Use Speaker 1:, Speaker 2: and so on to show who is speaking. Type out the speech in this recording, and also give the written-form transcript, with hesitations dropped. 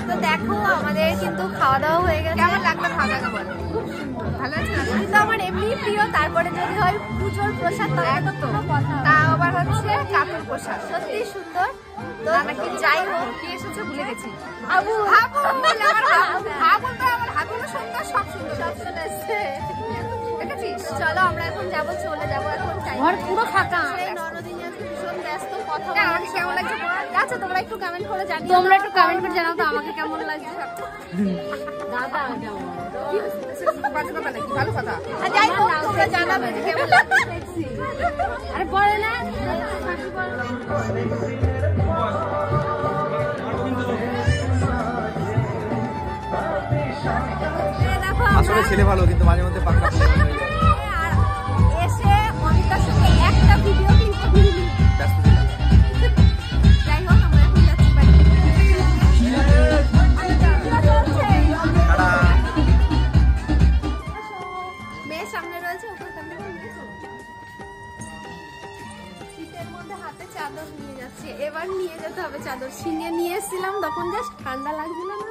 Speaker 1: তো দেখো আমাদের কিন্তু খাওয়া দাওয়া হয়ে গেছে।
Speaker 2: কেমন লাগলো খাওয়া দাওয়া বলো? খুব সুন্দর, ভালো আছে না?
Speaker 1: কিন্তু আমার এমনি প্রিয়, তারপরে যদি হয় পুজোর প্রসাদ তাহলে তো কোনো কথা।
Speaker 2: তা আবার হচ্ছে কাকুর প্রসাদ
Speaker 1: সত্যি সুন্দর। তো
Speaker 2: নাকি
Speaker 1: যাই হোক,
Speaker 2: কি এসেছে ভুলে গেছি।
Speaker 1: আবু
Speaker 2: হাবু সুন্দর, সব সুন্দর
Speaker 1: এসছে।
Speaker 2: দেখেছিস?
Speaker 1: চলো আমরা এখন যাবো, চলে যাবো এখন।
Speaker 2: ঘর পুরো ফাঁকা।
Speaker 1: নরদিনী আজকে ভীষণ ব্যস্ত, কথা
Speaker 2: আমাকে কেমন লাগছে?
Speaker 1: আচ্ছা তোমরা একটু কমেন্ট করে জানিও।
Speaker 2: তোমরা একটু কমেন্ট করে জানাও তো আমাকে কেমন লাগছে। দাদা বাজে কথা নাকি? ভালো কথা।
Speaker 1: আর যাই হোক তোমরা জানাবে যে কেমন লাগছে।
Speaker 2: আরে পরে না
Speaker 3: আসলে ছেলে ভালো, কিন্তু মাঝে মধ্যে পাক্কা
Speaker 1: আর এসে অনিতার সঙ্গে একটা ভিডিও ক্লিপ করিনি।
Speaker 3: ব্যস্ত ছিলাম।
Speaker 1: যাই হোক আমরা এখন যাচ্ছি বাড়ি।
Speaker 3: টাটা।
Speaker 1: মেয়ের সামনে রয়েছে, ওপরে সামনে শীতের মধ্যে হাতে চাদর নিয়ে যাচ্ছি। এবার নিয়ে যেতে হবে চাদর। ছিনিয়ে নিয়ে এসেছিলাম তখন জাস্ট ঠান্ডা লাগছিল না।